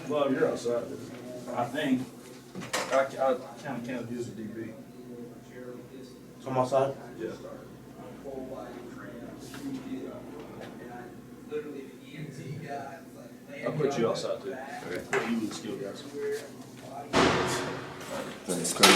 Well, you're outside. I think. I kind of counted you as a DB. So I'm outside? Yeah. I'll put you outside too. Okay. Put you with the skill guys. Thanks, coach.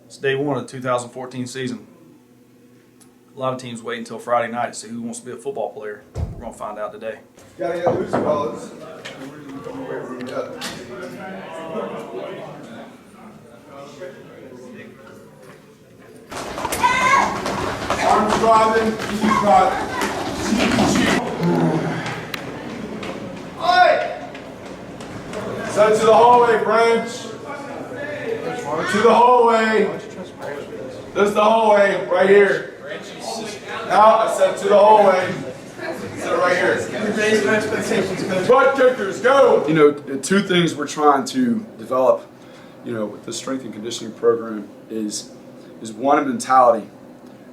It's day one of the 2014 season. A lot of teams wait until Friday night to see who wants to be a football player. We're going to find out today. Gotta get loose, fellas. Arms driving, easy driving. Send to the hallway, Branch. To the hallway. This is the hallway, right here. Now I said to the hallway. So right here. Butt kickers, go! You know, two things we're trying to develop, you know, with the strength and conditioning program is one, a mentality,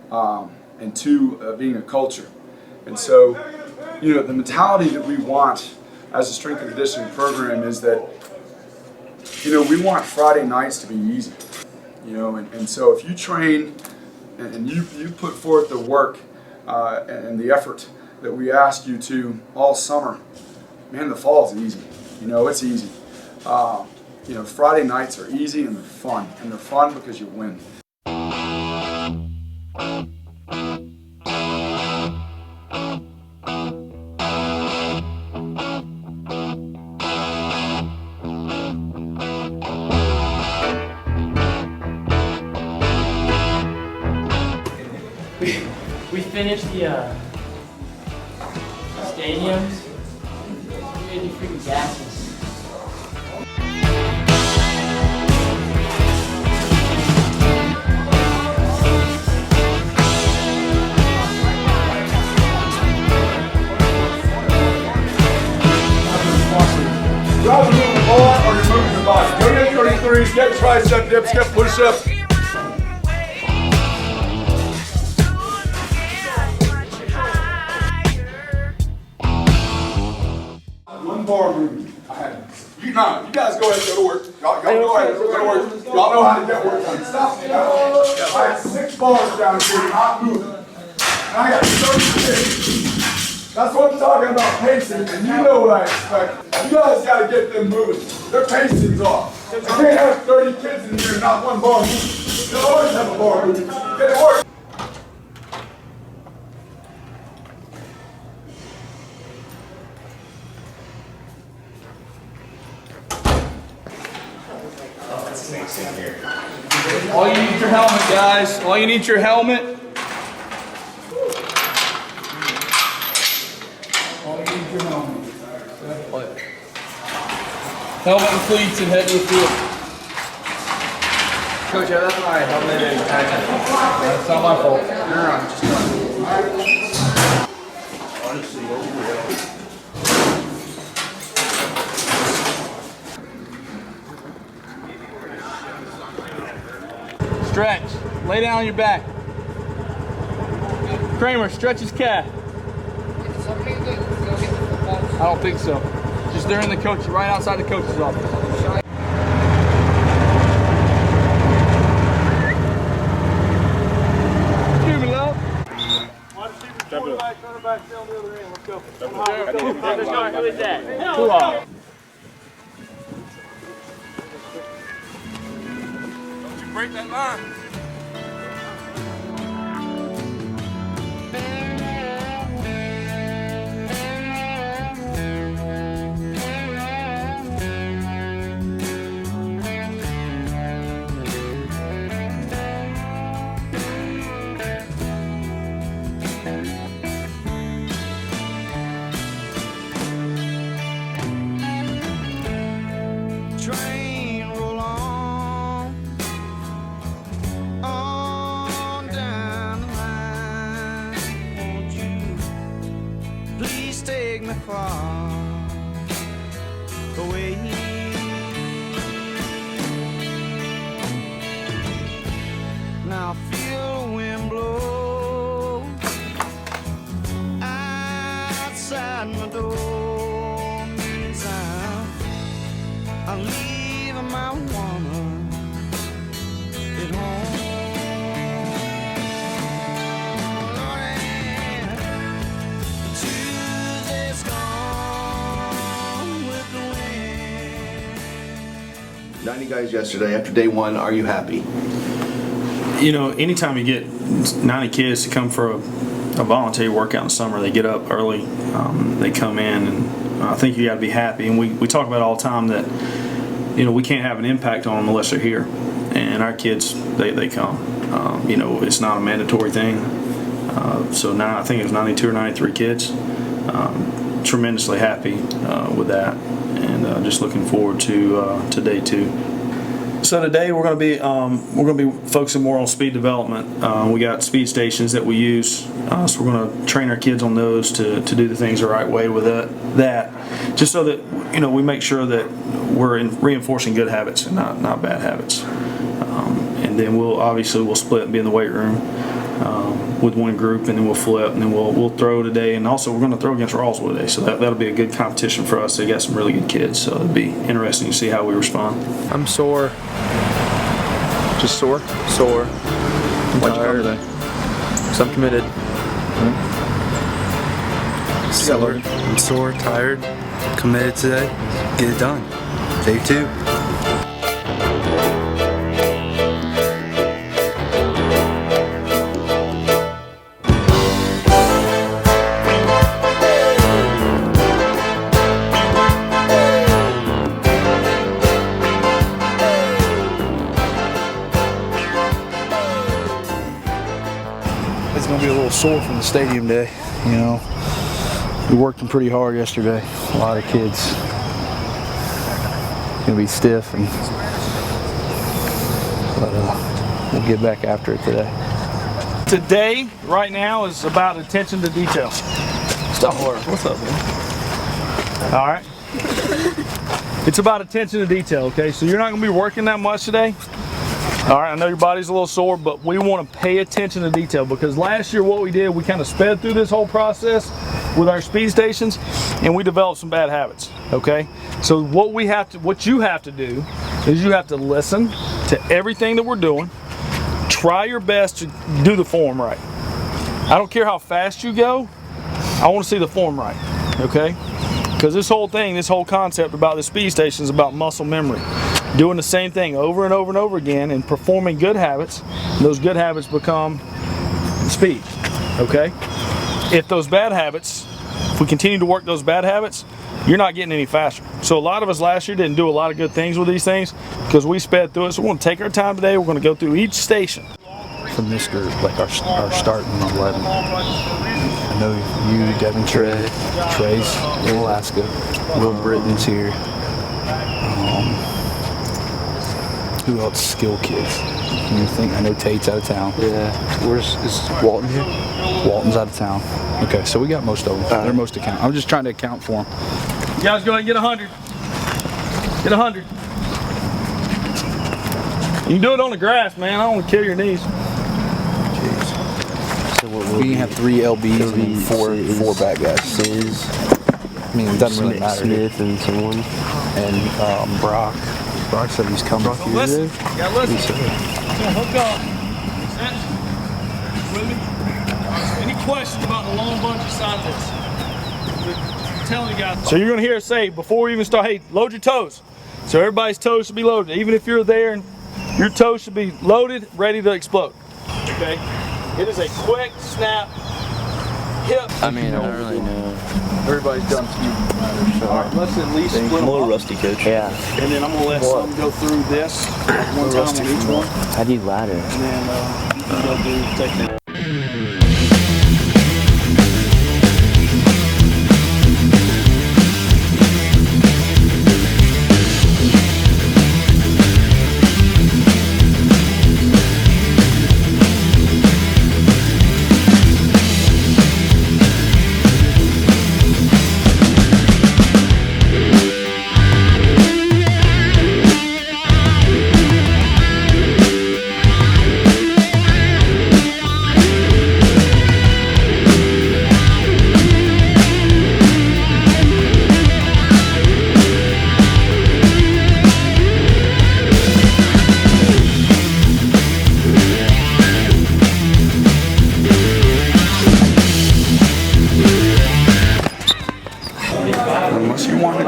and two, being a culture. And so, you know, the mentality that we want as a strength and conditioning program is that, you know, we want Friday nights to be easy. You know, and so if you train and you put forth the work and the effort that we ask you to all summer, man, the fall is easy. You know, it's easy. You know, Friday nights are easy and they're fun. And they're fun because you win. We finished the stadiums. We had to freaking gases. You're either moving the ball or you're moving the body. Go get 33s, get tricep dips, get push-ups. One bar movement. You guys go ahead and go to work. Y'all go ahead and go to work. Y'all know how to get work done. Stop. I got 6 bars down here, not moving. And I got 36. That's what I'm talking about, pacing, and you know what I expect. You guys got to get them moving. Their pacing's off. You can't have 30 kids in here and not one bar moving. You'll always have a bar moving. Get it work. All you need your helmet, guys. All you need your helmet. All you need your helmet. Helmet and cleats and head to the field. Coach, yeah, that's my helmet and That's not my fault. Stretch. Lay down on your back. Kramer, stretch his calf. I don't think so. Just they're in the coach, right outside the coach's office. Excuse me, love. Quarterback, running back, down the other end. Let's go. Who is that? Who are? Don't you break that line. Train roll on down the line. Won't you please take me far away? Now I feel the wind blow outside my door. Means I'm leaving my woman at home. Lord, and Tuesday's gone with the wind. 90 guys yesterday. After day one, are you happy? You know, anytime you get 90 kids to come for a voluntary workout in the summer, they get up early, they come in, and I think you got to be happy. And we talk about all the time that, you know, we can't have an impact on them unless they're here. And our kids, they come. You know, it's not a mandatory thing. So now I think it was 92 or 93 kids. Tremendously happy with that, and just looking forward to day two. So today we're going to be focusing more on speed development. We got speed stations that we use, so we're going to train our kids on those to do the things the right way with that, just so that, you know, we make sure that we're reinforcing good habits and not bad habits. And then we'll split and be in the weight room with one group, and then we'll flip, and then we'll throw today, and also we're going to throw against Rawlsville today, so that'll be a good competition for us. They got some really good kids, so it'll be interesting to see how we respond. I'm sore. Just sore? Sore. I'm tired. Because I'm committed. I'm sore, tired, committed today. Get it done. Day two. It's going to be a little sore from the stadium day, you know. We worked them pretty hard yesterday. A lot of kids. Going to be stiff, but we'll get back after it today. Today, right now, is about attention to detail. Stop work. What's up, man? All right. It's about attention to detail, okay? So you're not going to be working that much today. All right, I know your body's a little sore, but we want to pay attention to detail, because last year what we did, we kind of sped through this whole process with our speed stations, and we developed some bad habits, okay? So what you have to do is you have to listen to everything that we're doing. Try your best to do the form right. I don't care how fast you go, I want to see the form right, okay? Because this whole concept about the speed station is about muscle memory. Doing the same thing over and over and over again and performing good habits, and those good habits become speed, okay? If we continue to work those bad habits, you're not getting any faster. So a lot of us last year didn't do a lot of good things with these things because we sped through it. So we're going to take our time today. We're going to go through each station. From this group, like our starting 11. I know you, Devin Trey's in Alaska. Will Britton's here. Who else? Skill kids. You think? I know Tate's out of town. Yeah. Is Walton here? Walton's out of town. Okay, so we got most of them. They're most account. I'm just trying to account for them. You guys go ahead and get 100. Get 100. You can do it on the grass, man. I don't want to kill your knees. So we can have 3 LBs and then four back guys. I mean, it doesn't really matter. Smith and someone. And Brock said he's coming a few Listen, days. you gotta listen. Yeah, hook up. Set. With me. Any questions about the long bungee side of this? I'm telling you guys. So you're gonna hear us say before we even start, hey, load your toes. So everybody's toes should be loaded. Even if you're there and your toes should be loaded, ready to explode. Okay? It is a quick snap hip. I mean, I don't really know. Everybody's done speed matters, so. All right, let's at least split I'm a them little up. rusty, coach. Yeah. And then I'm gonna let some go through this one time on each one. How do you ladder? And then you can go through technique.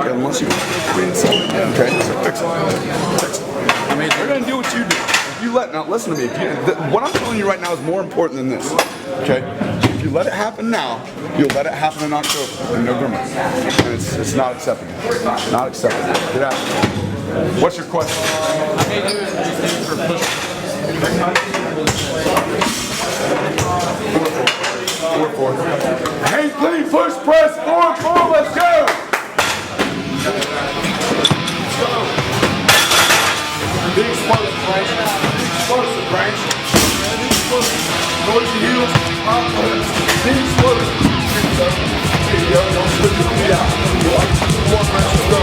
Unless you okay, so fix it. I mean, they're gonna do what you do. If you let, now listen to me, what I'm telling you right now is more important than this, okay? If you let it happen now, you'll let it happen in October, in November. And it's not acceptable. Not acceptable. Get out. What's your question? Four. Hang clean, push, press, 4, let's go! Big explosive branch. Big explosive branch. Big explosive. Noisy heels. Big explosive. There you go. Don't slip your feet out. One branch to go.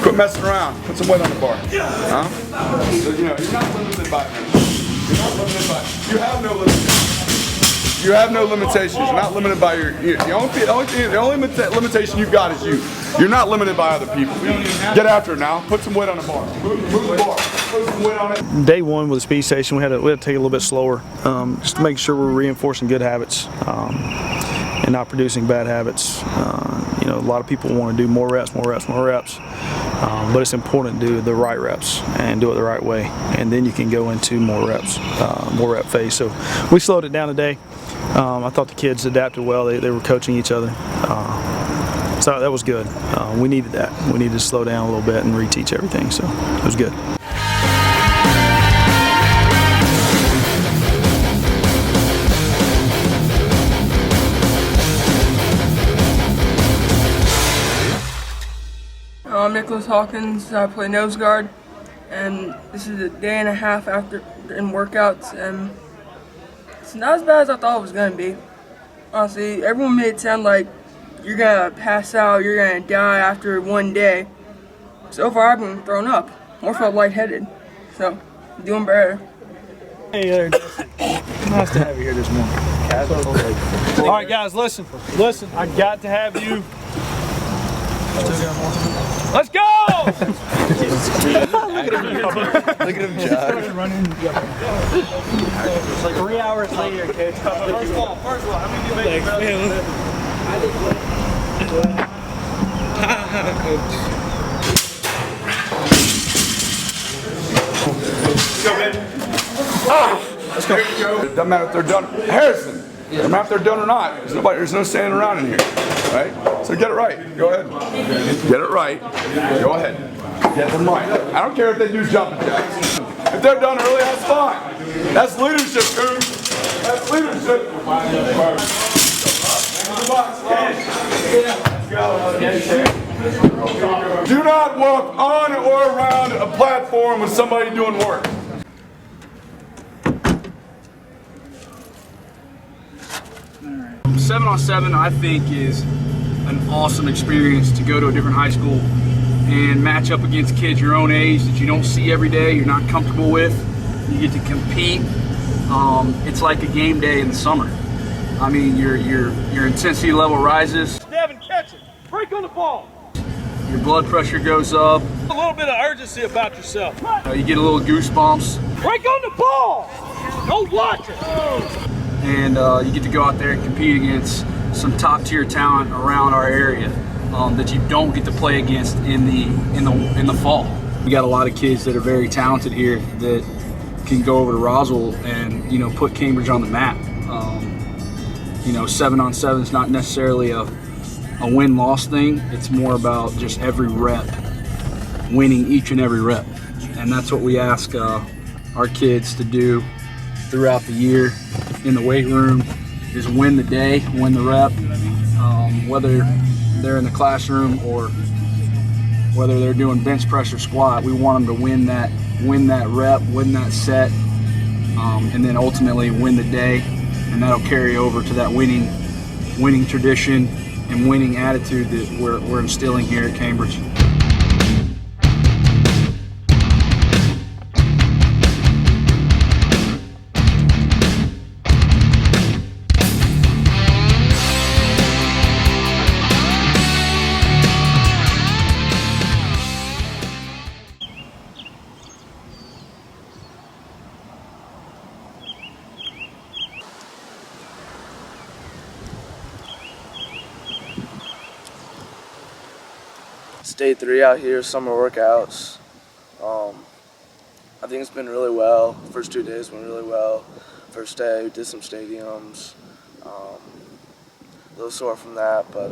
Quit messing around. Put some weight on the bar. Huh? So, you know, you're not limited by me. You're not limited by. You have no limitations. You have no limitations. You're not limited by the only limitation you've got is you. You're not limited by other people. Get after it now. Put some weight on the bar. Move the bar. Put some weight on it. Day one with the speed station, we had to take it a little bit slower, just to make sure we're reinforcing good habits and not producing bad habits. You know, a lot of people want to do more reps, but it's important to do the right reps and do it the right way, and then you can go into more reps, more rep phase. So we slowed it down today. I thought the kids adapted well. They were coaching each other. So that was good. We needed that. We needed to slow down a little bit and reteach everything, so it was good. I'm Nicholas Hawkins. I play nose guard, and this is a day and a half after in workouts, and it's not as bad as I thought it was gonna be. Honestly, everyone made it sound like you're gonna pass out, you're gonna die after one day. So far, I've been thrown up. More felt lightheaded, so I'm doing better. Hey there, Justin. Nice to have you here this morning. All right, guys, listen. I got to have you. Let's go! Look at him jog. It's like 3 hours later, coach. First of all, how many do you make? Let's go. It doesn't matter if they're done. Harrison, it doesn't matter if they're done or not. There's no standing around in here, right? So get it right. Go ahead. Get it right. Go ahead. Get them right. I don't care if they do jumping jacks. If they're done early, that's fine. That's leadership, dude. That's leadership. Let's go. Do not walk on or around a platform with somebody doing work. Right. 7-on-7, I think, is an awesome experience to go to a different high school and match up against kids your own age that you don't see every day, you're not comfortable with. You get to compete. It's like a game day in the summer. I mean, your intensity level rises. Devin, catch it. Break on the ball. Your blood pressure goes up. A little bit of urgency about yourself. You get a little goosebumps. Break on the ball. Don't watch it. And you get to go out there and compete against some top tier talent around our area that you don't get to play against in the fall. We got a lot of kids that are very talented here that can go over to Roswell and put Cambridge on the map. 7-on-7 is not necessarily a win-loss thing. It's more about just every rep, winning each and every rep, and that's what we ask our kids to do throughout the year in the weight room, is win the day, win the rep, whether they're in the classroom or whether they're doing bench press or squat. We want them to win that rep, win that set, and then ultimately win the day, and that'll carry over to that winning tradition and winning attitude that we're instilling here at Cambridge. It's day 3 out here, summer workouts. I think it's been really well. First 2 days went really well. First day, we did some stadiums. A little sore from that, but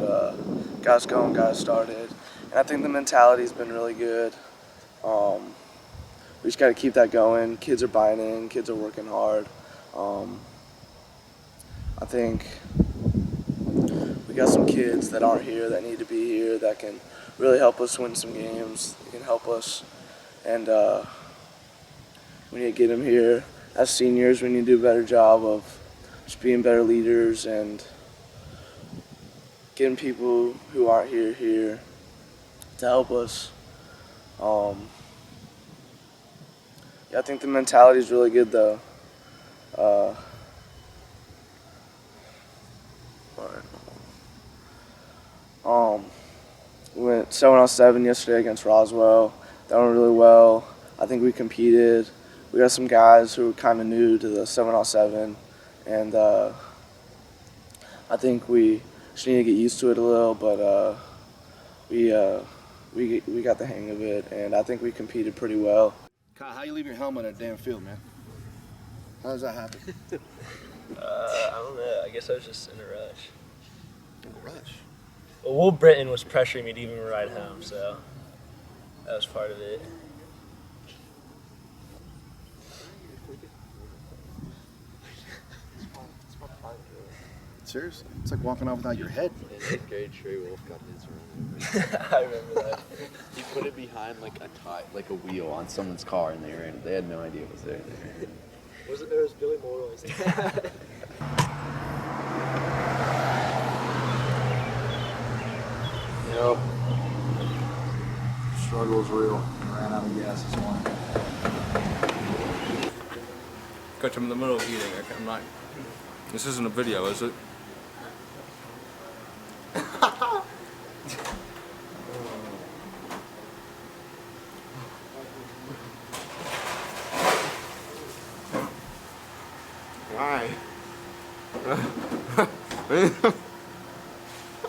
got us going, got us started. And I think the mentality's been really good. We just got to keep that going. Kids are buying in, kids are working hard. I think we got some kids that aren't here that need to be here that can really help us win some games. They can help us, and we need to get them here. As seniors, we need to do a better job of just being better leaders and getting people who aren't here to help us. Yeah, I think the mentality is really good though. We went 7-on-7 yesterday against Roswell. That went really well. I think we competed. We got some guys who were kind of new to the 7-on-7, and I think we just need to get used to it a little. But we got the hang of it, and I think we competed pretty well. Kyle, how you leave your helmet at a damn field, man? How does that happen? I don't know. I guess I was just in a rush. A rush? Well, Will Britton was pressuring me to even ride home, so that was part of it. Seriously? It's like walking off without your head. In 8th grade, Trey Wolf got his run. I remember that. He put it behind like a wheel on someone's car, and they had no idea it was there. Was it there was Billy Mulroy's dad? Yep. Struggle's real. Ran out of gas this morning. Coach, I'm in the middle of eating. I'm not. This isn't a video, is it? Why?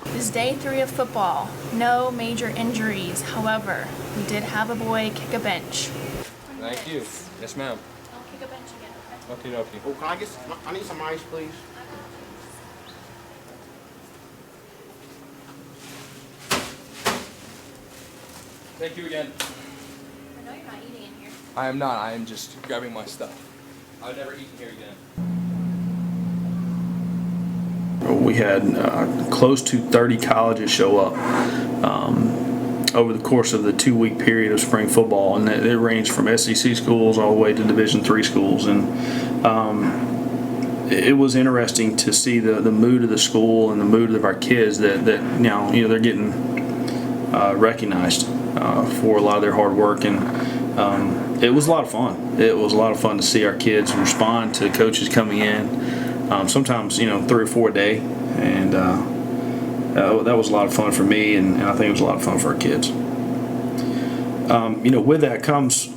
This is day 3 of football. No major injuries. However, we did have a boy kick a bench. Thank you. Yes, ma'am. I'll kick a bench again, okay? Okay. Oh, can I get? I need some ice, please. Thank you again. I know you're not eating in here. I am not. I am just grabbing my stuff. I'll never eat in here again. We had close to 30 colleges show up. over the course of the 2-week period of spring football, and it ranged from SEC schools all the way to Division III schools. And it was interesting to see the mood of the school and the mood of our kids that now they're getting recognized for a lot of their hard work, and it was a lot of fun. It was a lot of fun to see our kids respond to coaches coming in, sometimes 3 or 4 a day, and that was a lot of fun for me, and I think it was a lot of fun for our kids. With that comes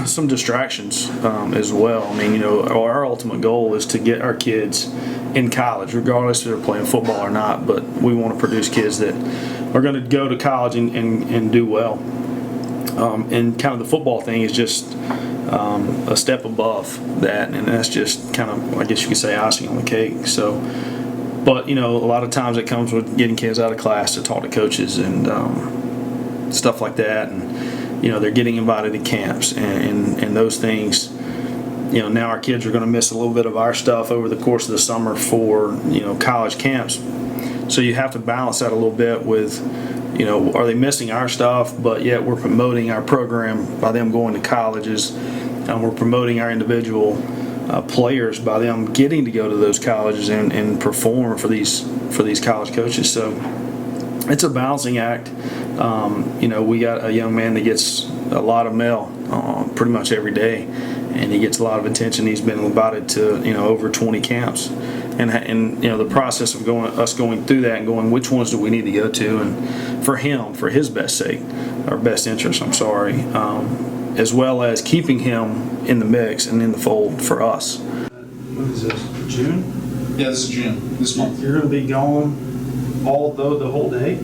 some distractions as well. I mean, our ultimate goal is to get our kids in college, regardless if they're playing football or not, but we want to produce kids that are going to go to college and do well. And kind of the football thing is just a step above that, and that's just kind of, I guess you could say, icing on the cake. So, but a lot of times it comes with getting kids out of class to talk to coaches and stuff like that, and they're getting invited to camps and those things. Now our kids are going to miss a little bit of our stuff over the course of the summer for college camps. So you have to balance that a little bit with, are they missing our stuff, but yet we're promoting our program by them going to colleges, and we're promoting our individual players by them getting to go to those colleges and perform for these college coaches. So it's a balancing act. We got a young man that gets a lot of mail pretty much every day, and he gets a lot of attention. He's been invited to over 20 camps, and the process of going through that and going, which ones do we need to go to, and for him, for his best interest, as well as keeping him in the mix and in the fold for us. What is this, June? Yeah, this is June, this month. You're going to be gone the whole day?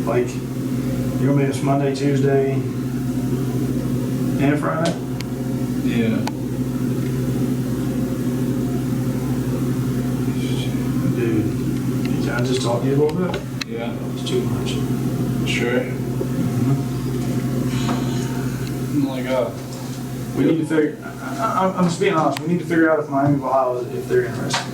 Like, you're going to miss Monday, Tuesday, and Friday? Yeah. Dude, can I just talk to you a little bit? Yeah. It's too much. Sure. We need to figure. I'm just being honest. We need to figure out if Miami of Ohio, if they're interested.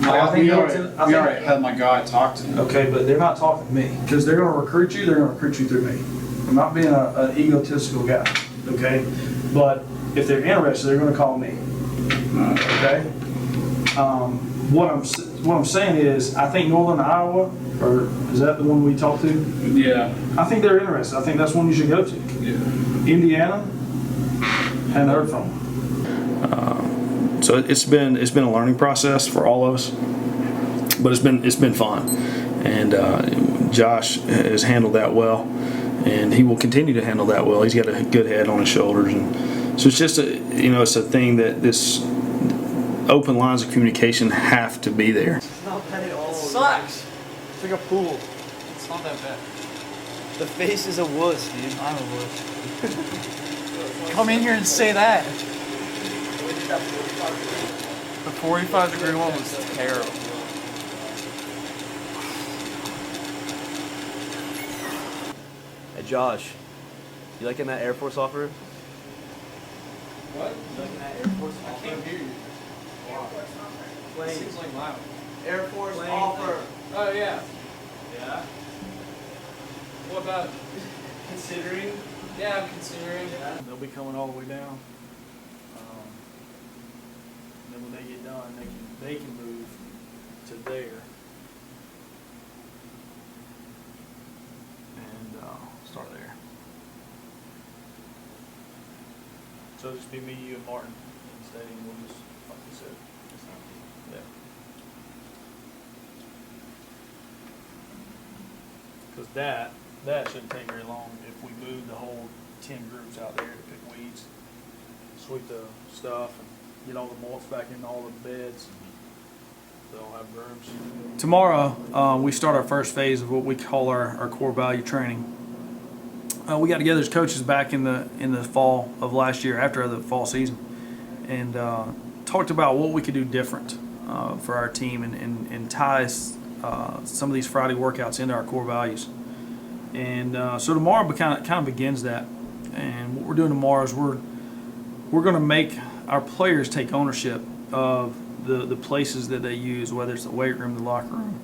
We already had my guy talk to him. Okay, but they're not talking to me because they're going to recruit you. They're going to recruit you through me. I'm not being an egotistical guy. Okay, but if they're interested, they're going to call me. Okay. What I'm saying is, I think Northern Iowa, or is that the one we talked to? Yeah. I think they're interested. I think that's one you should go to. Yeah. Indiana, hadn't heard from them. So it's been a learning process for all of us, but it's been fun, and Josh has handled that well, and he will continue to handle that well. He's got a good head on his shoulders, and so it's just it's a thing that this open lines of communication have to be there. It's not bad at all. It sucks. It's like a pool. It's not that bad. The face is a wuss, dude. I'm a wuss. Come in here and say that. The 45-degree one was terrible. Hey Josh, you liking that Air Force offer? What? You liking that Air Force offer? I can't hear you. It seems like loud. Air Force offer. Oh yeah. Yeah. What about considering? Yeah, I'm considering. Yeah. They'll be coming all the way down. Then when they get done, they can move to there and start there. So it'll just be me, you, and Martin in the stadium. We'll just, like you said, yeah. Because that shouldn't take very long if we move the whole 10 groups out there to pick weeds, sweep the stuff, and get all the mulch back in all the beds. They'll have brooms. Tomorrow, we start our first phase of what we call our core value training. We got together as coaches back in the fall of last year, after the fall season, and talked about what we could do different for our team and tie some of these Friday workouts into our core values. And so tomorrow kind of begins that. And what we're doing tomorrow is we're going to make our players take ownership of the places that they use, whether it's the weight room, the locker room,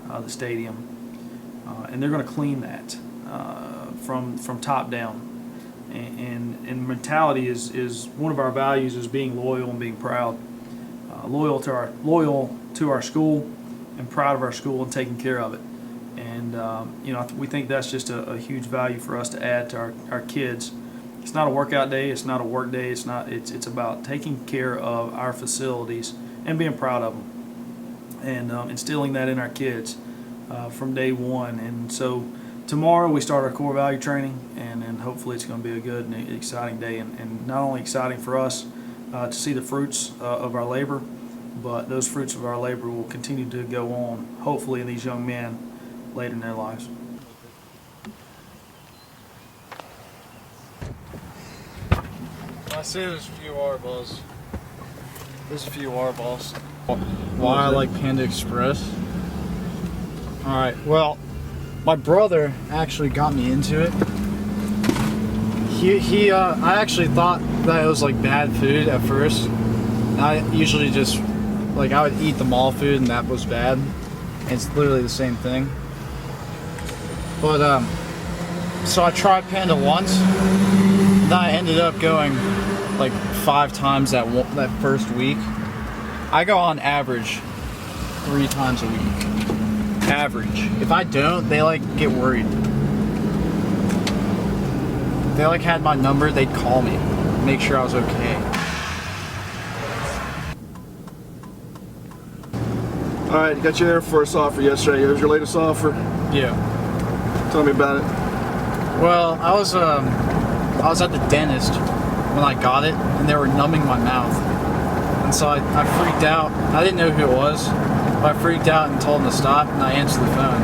the stadium, and they're going to clean that from top down. And mentality is one of our values is being loyal and being proud. Loyal to our school and proud of our school and taking care of it. And we think that's just a huge value for us to add to our kids. It's not a workout day. It's not a work day. It's about taking care of our facilities and being proud of them, and instilling that in our kids from day one. And so tomorrow we start our core value training, and hopefully it's going to be a good and exciting day. And not only exciting for us to see the fruits of our labor, but those fruits of our labor will continue to go on, hopefully, in these young men later in their lives. I say there's a few R balls. There's a few R balls. Why I like Panda Express? Alright, well, my brother actually got me into it. I actually thought that it was like bad food at first. I usually just, like, I would eat the mall food and that was bad. And it's literally the same thing. But, so I tried Panda once. Then I ended up going like 5 times that first week. I go on average 3 times a week. Average. If I don't, they like get worried. If they like had my number, they'd call me, make sure I was okay. All right, you got your Air Force offer yesterday. Here's your latest offer. Yeah. Tell me about it. Well, I was at the dentist when I got it, and they were numbing my mouth. And so I freaked out. I didn't know who it was, but I freaked out and told him to stop, and I answered the phone.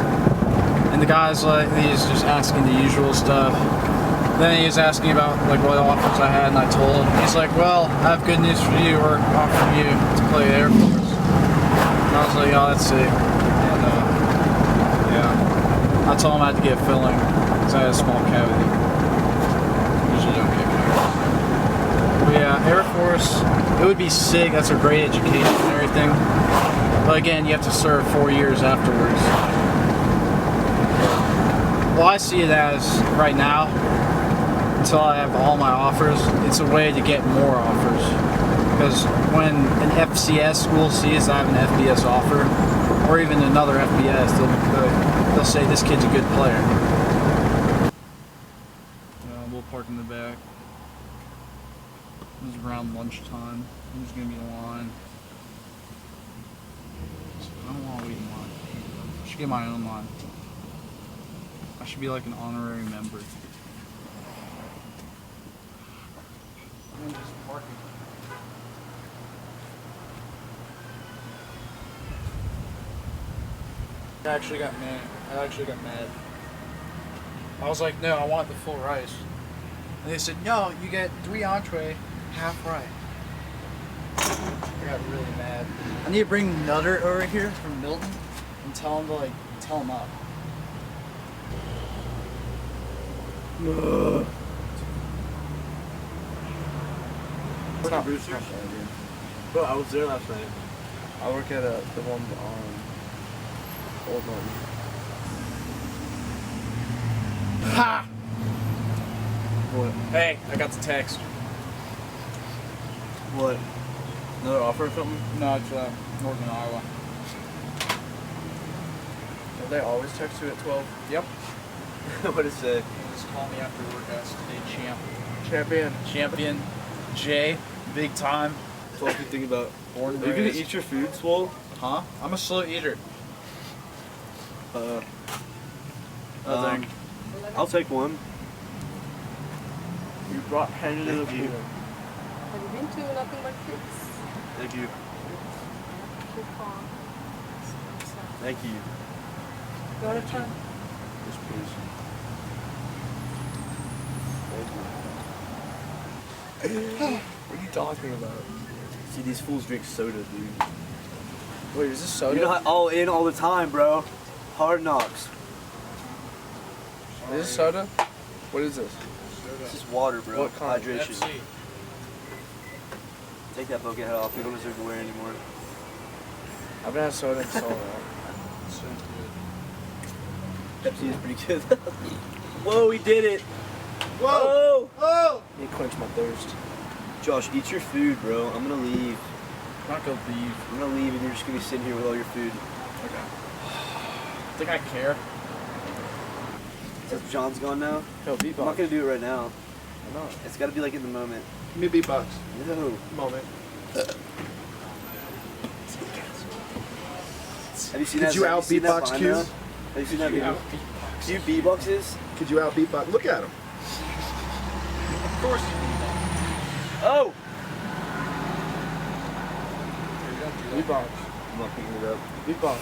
And the guy's like, he's just asking the usual stuff. Then he was asking about like what offers I had, and I told him. He's like, well, I have good news for you, or offer you to play Air Force. And I was like, oh, that's sick. And yeah, I told him I had to get filling because I had a small cavity. Usually don't get cavities. But yeah, Air Force, it would be sick. That's a great education and everything. But again, you have to serve 4 years afterwards. Well, I see it as right now, until I have all my offers, it's a way to get more offers. Because when an FCS school sees I have an FBS offer, or even another FBS, they'll say this kid's a good player. We'll park in the back. This is around lunchtime. There's gonna be a line. I don't want to wait in line. I should get my own line. I should be like an honorary member. I'm just parking. I actually got mad. I was like, no, I want the full rice. And they said, no, you get 3 entree, half fry. I got really mad. I need to bring Nutter over here from Milton and tell him to tell him up. Bro, I was there last night. I work at the one on Old Mountain. Ha! What? Hey, I got the text. What? Another offer or something? No, it's Northern Iowa. Don't they always text you at 12? Yep. What did it say? Just call me after workouts today, champ. Champion. J, big time. So what do you think about? Born Are you gonna eat your food, Swole? Huh? I'm a slow eater. I'll take one. You brought Henry to the pool. Have you been to nothing but kids? Thank you. Thank you. You want to try? Yes, please. What are you talking about? See, these fools drink soda, dude. Wait, is this soda? You know, all in all the time, bro. Hard knocks. Is this soda? What is this? This is water, bro. What kind? Hydration. FC. Take that bucket hat off. You don't deserve to wear it anymore. I haven't had soda in so long. Pepsi is pretty good. Whoa, he did it. Whoa! Whoa! Let me quench my thirst. Josh, eat your food, bro. I'm gonna leave. I'm not gonna leave. I'm gonna leave and you're just gonna be sitting here with all your food. Okay. Think I care? So John's gone now? Yo, beatbox. I'm not gonna do it right now. No. It's gotta be like in the moment. Give me a beatbox. No. Moment. Have you seen Could that? you out beatbox Q? Have you seen that video? Q beatboxes? Could you out beatbox? Look at him. Of course. Oh! Beatbox. I'm not picking it up. Beatbox.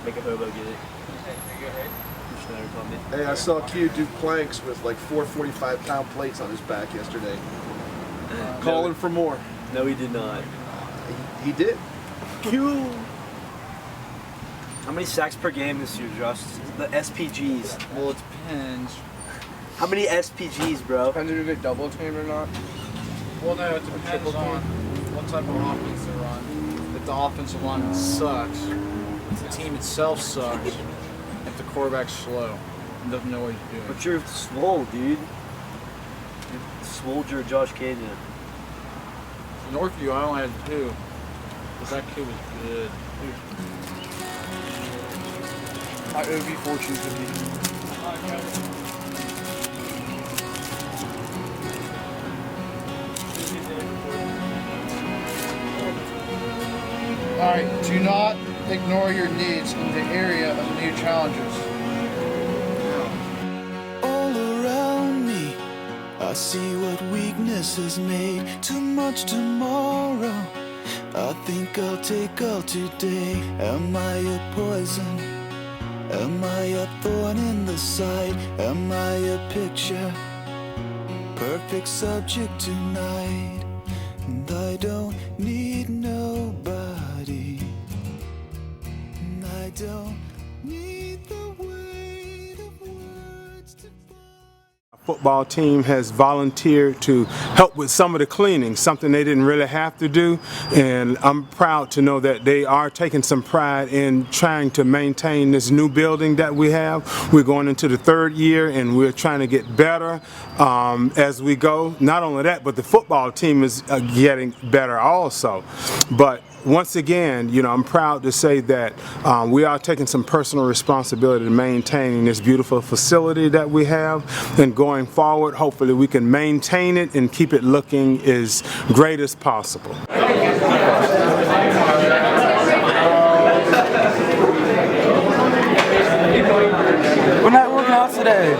Make a hobo get it. Schneider taught me. Hey, I saw Q do planks with like 4 45-pound plates on his back yesterday. Calling for more. No, he did not. He did. Q! How many sacks per game this year, Josh? The SPGs. Well, it depends. How many SPGs, bro? Depends if you get double teamed or not. Well, no, it depends on what type of offense they run. If the offensive line sucks, if the team itself sucks, if the quarterback's slow and doesn't know what he's doing. But you're swole, dude. You're Swolger Josh Canyon. In Northview, I only had 2. But that kid was good. My OB fortune cookie. Alright, do not ignore your needs in the area of new challenges. All around me, I see what weakness has made. Too much tomorrow, I think I'll take all today. Am I a poison? Am I a thorn in the side? Am I a picture? Perfect subject tonight. And I don't need nobody. And I don't need the weight of words to Football team has volunteered to help with some of the cleaning, something they didn't really have to do, and I'm proud to know that they are taking some pride in trying to maintain this new building that we have. We're going into the 3rd year and we're trying to get better as we go. Not only that, but the football team is getting better also. But once again, you know, I'm proud to say that we are taking some personal responsibility to maintaining this beautiful facility that we have, and going forward, hopefully we can maintain it and keep it looking as great as possible. We're not working out today.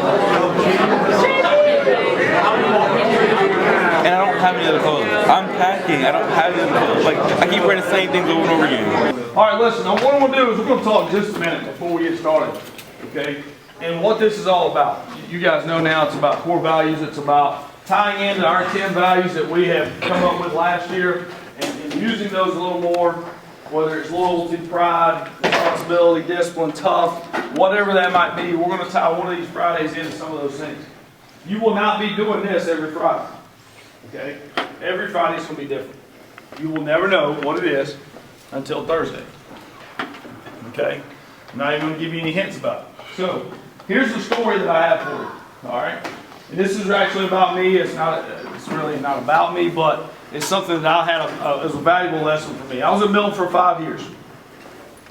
And I don't have any other clothes. I'm packing. I don't have any other clothes. Like, I keep wearing the same things over and over again. All right, listen, now what I'm going to do is we're going to talk just a minute before we get started, okay? And what this is all about. You guys know now it's about core values. It's about tying into our 10 values that we have come up with last year and using those a little more, whether it's loyalty, pride, responsibility, discipline, tough, whatever that might be. We're going to tie one of these Fridays into some of those things. You will not be doing this every Friday, okay? Every Friday is going to be different. You will never know what it is until Thursday, okay? I'm not even going to give you any hints about it. So, here's the story that I have for you, all right? And this is actually about me. It's really not about me, but it's something that I had as a valuable lesson for me. I was at Milton for 5 years,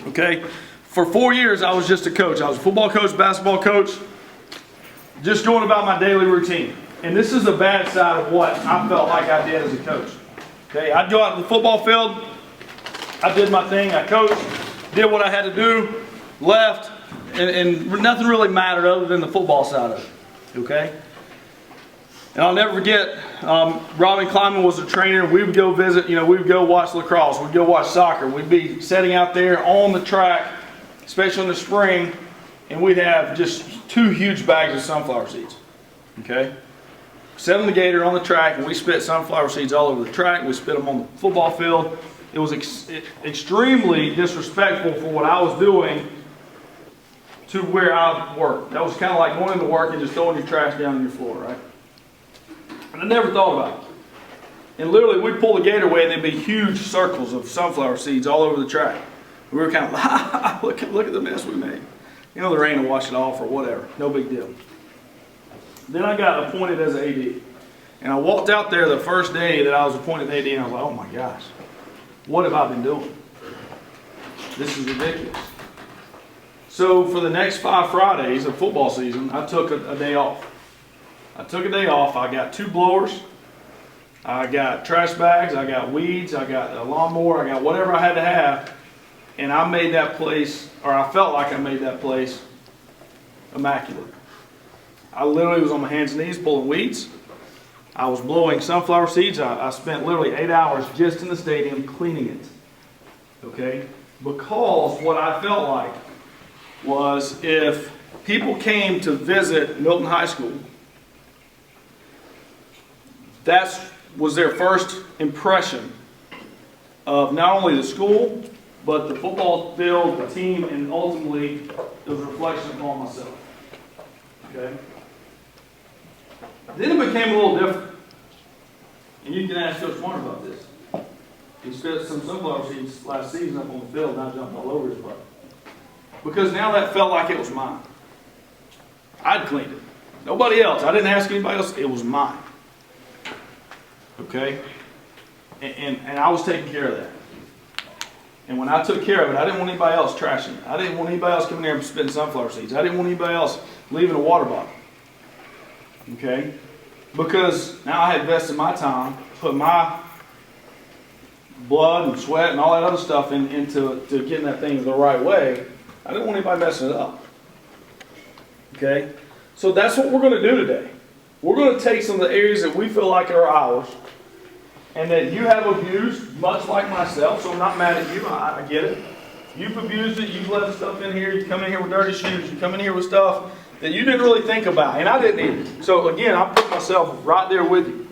okay? For 4 years, I was just a coach. I was a football coach, basketball coach, just going about my daily routine. And this is the bad side of what I felt like I did as a coach. Okay, I'd go out to the football field, I did my thing, I coached, did what I had to do, left, and nothing really mattered other than the football side of it. Okay? And I'll never forget, Robin Kleinman was a trainer. We would go visit, we would go watch lacrosse, we'd go watch soccer. We'd be sitting out there on the track, especially in the spring, and we'd have just 2 huge bags of sunflower seeds. Okay? Set on the gator on the track, and we spit sunflower seeds all over the track. We spit them on the football field. It was extremely disrespectful for what I was doing to where I worked. That was kind of like going into work and just throwing your trash down on your floor, right? And I never thought about it. And literally, we'd pull the gator away, and there'd be huge circles of sunflower seeds all over the track. We were kind of like, look at the mess we made. The rain will wash it off or whatever. No big deal. Then I got appointed as an AD. And I walked out there the first day that I was appointed AD, and I was like, oh my gosh, what have I been doing? This is ridiculous. So for the next 5 Fridays of football season, I took a day off. I took a day off. I got 2 blowers. I got trash bags. I got weeds. I got a lawnmower. I got whatever I had to have. And I made that place, or I felt like I made that place immaculate. I literally was on my hands and knees pulling weeds. I was blowing sunflower seeds. I spent literally 8 hours just in the stadium cleaning it. Okay? Because what I felt like was if people came to visit Milton High School, that was their first impression of not only the school, but the football field, the team, and ultimately it was a reflection upon myself. Okay? Then it became a little different. And you can ask Coach Warner about this. He spit some sunflower seeds last season up on the field and I jumped all over his butt. Because now that felt like it was mine. I'd cleaned it. Nobody else. I didn't ask anybody else. It was mine. Okay? And I was taking care of that. And when I took care of it, I didn't want anybody else trashing it. I didn't want anybody else coming there and spitting sunflower seeds. I didn't want anybody else leaving a water bottle. Okay? Because now I had invested my time, put my blood and sweat and all that other stuff into getting that thing the right way. I didn't want anybody messing it up. Okay? So that's what we're going to do today. We're going to take some of the areas that we feel like are ours and that you have abused, much like myself, so I'm not mad at you. I get it. You've abused it. You've left stuff in here. You come in here with dirty shoes. You come in here with stuff that you didn't really think about, and I didn't either. So again, I put myself right there with you.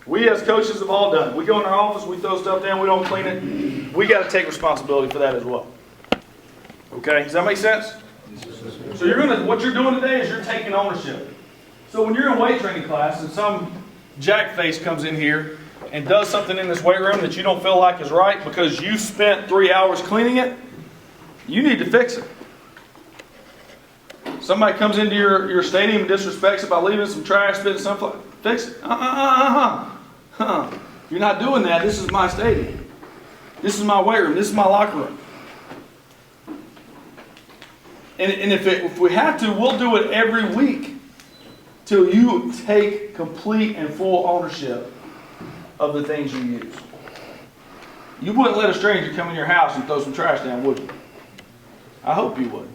We as coaches have all done it. We go in our office, we throw stuff down, we don't clean it. We got to take responsibility for that as well. Okay, does that make sense? So what you're doing today is you're taking ownership. So when you're in weight training class and some jackface comes in here and does something in this weight room that you don't feel like is right because you spent 3 hours cleaning it, you need to fix it. Somebody comes into your stadium and disrespects it by leaving some trash, spitting sunflower. Fix it. You're not doing that. This is my stadium. This is my weight room. This is my locker room. And if we have to, we'll do it every week till you take complete and full ownership of the things you use. You wouldn't let a stranger come in your house and throw some trash down, would you? I hope you would.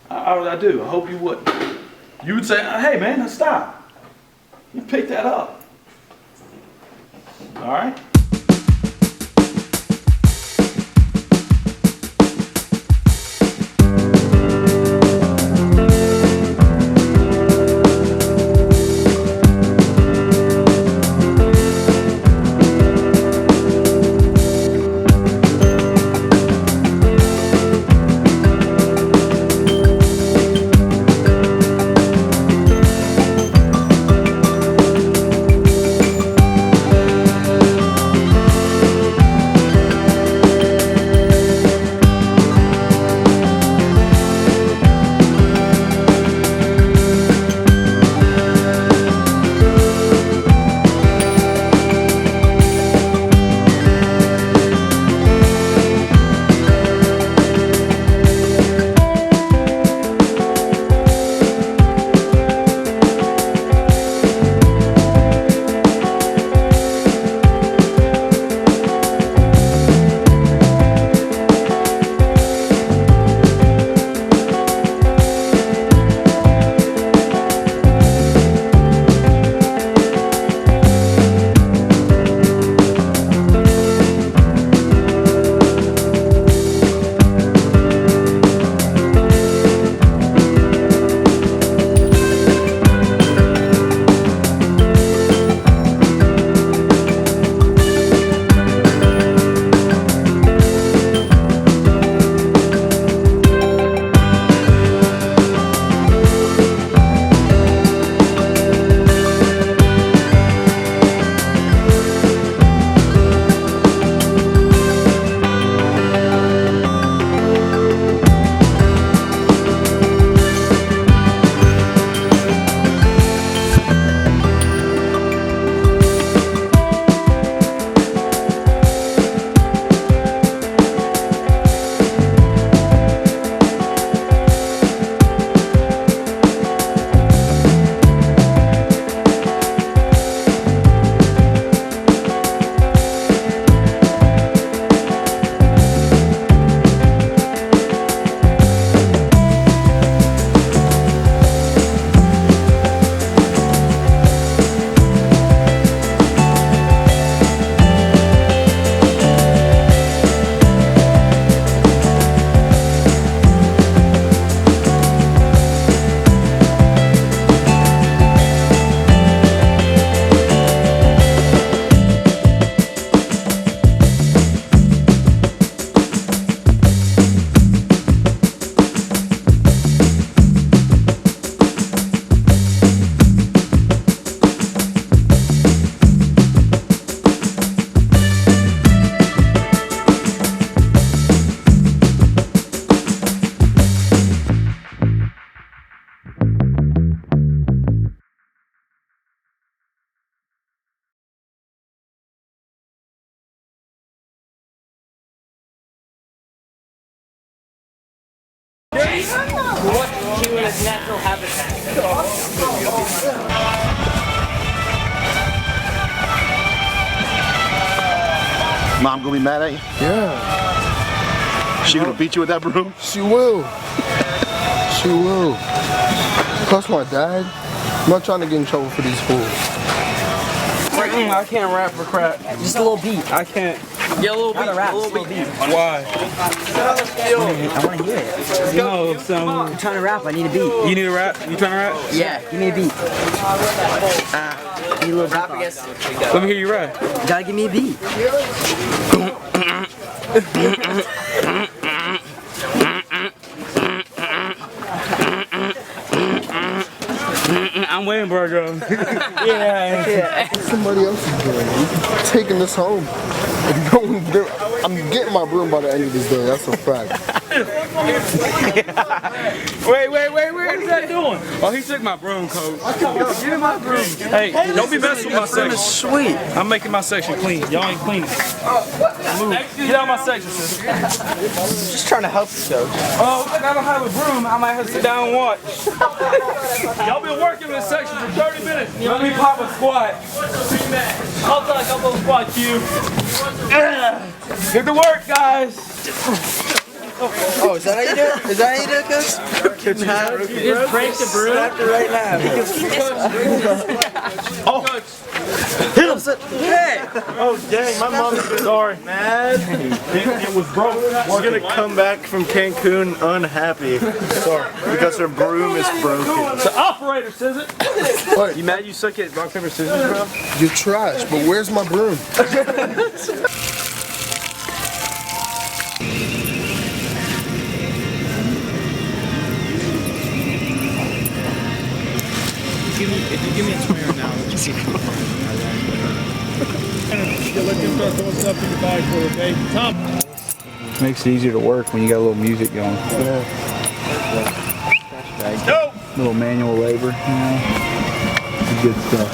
I do. I hope you would. You would say, hey man, stop. You pick that up. All right? What to its natural habitat. Mom gonna be mad at you? Yeah. She gonna beat you with that broom? She will. She will. Plus my dad. I'm not trying to get in trouble for these fools. I can't rap for crap. Just a little beat. I can't. Get a little beat. A little beat. Why? I want to hear it. No, I'm trying to rap. I need a beat. You need to rap? You trying to rap? Yeah, give me a beat. Need a little rap, I guess. Let me hear you rap. You gotta give me a beat. I'm waiting, bro. Yeah. Somebody else is doing it. I'm taking this home. And no one's doing it. I'm getting my broom by the end of this day. That's a fact. Wait. What is that doing? Oh, he took my broom, coach. Give me my broom. Hey, don't be messing with my section. Sweet. I'm making my section clean. Y'all ain't clean it. Move. Get out of my section, sister. Just trying to help you, coach. Oh, I don't have a broom. I might have to sit down and watch. Y'all been working in this section for 30 minutes. Let me pop a squat. I'll take a couple of squat cue. Get to work, guys. Oh, is that how you do it? Is that how you do it, coach? You just break the broom. Snap it right now. Oh. Hit him. Hey. Oh dang, my mom's Sorry. mad. It was broke. We're gonna come back from Cancun unhappy. Sorry. Because her broom is broken. The operator says it. What? You mad you suck at rock, paper, scissors, bro? You're trash, but where's my broom? If you give me a sprayer now, let me see. Let them start throwing stuff in the bag for it, okay? Tom. Makes it easier to work when you got a little music going. Go! Little manual labor, you know. Good stuff.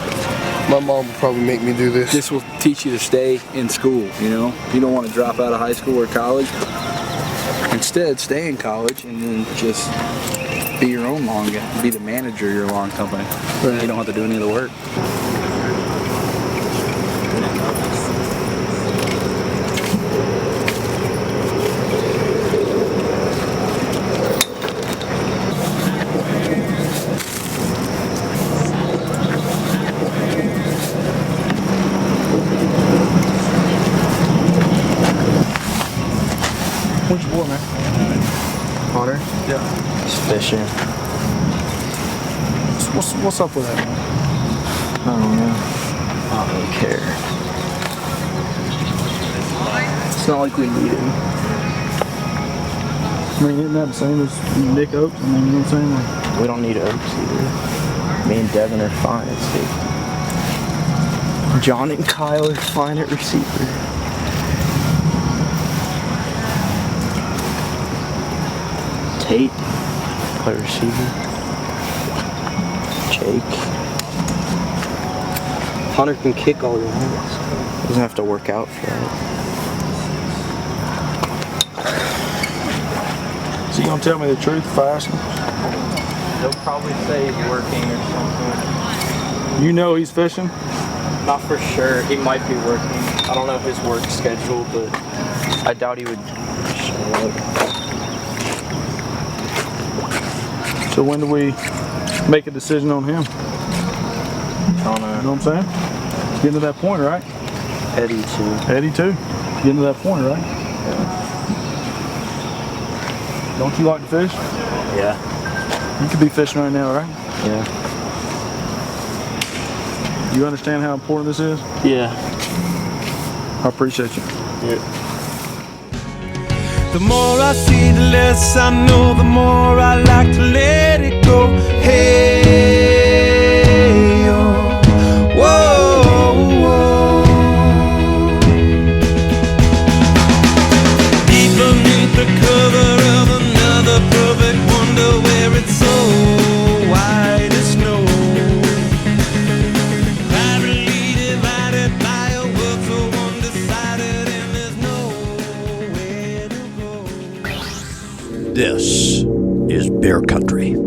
My mom would probably make me do this. This will teach you to stay in school, you know. If you don't want to drop out of high school or college, instead stay in college and then just be your own lawn guy, be the manager of your lawn company. Right. You don't have to do any of the work. What's your boy, man? Hunter? Yeah. He's fishing. What's up with that, man? I don't know. I don't really care. It's not like we need him. I mean, isn't that the same as Nick Oaks? I mean, you know what I'm saying? Like, We don't need Oaks either. Me and Devin are fine at safety. John and Kyle are fine at receiver. Tate, play receiver. Jake. Hunter can kick all he wants. Doesn't have to work out for that. is he gonna tell me the truth if I ask him? They'll probably say he's working or something. You know he's fishing? Not for sure. He might be working. I don't know his work schedule, but I doubt he would show up. So when do we make a decision on him? I don't know. You know what I'm saying? It's getting to that point, right? Eddie too. Eddie too. Getting to that point, right? Don't you like to fish? Yeah. You could be fishing right now, right? Yeah. You understand how important this is? Yeah. I appreciate you. Yeah. The more I see, the less I know, the more I like to let it go. Hey, oh, whoa, whoa. Deep beneath the cover of another perfect wonder where it's so white as snow. Privately divided by a world so undecided, and there's nowhere to go. This bear country.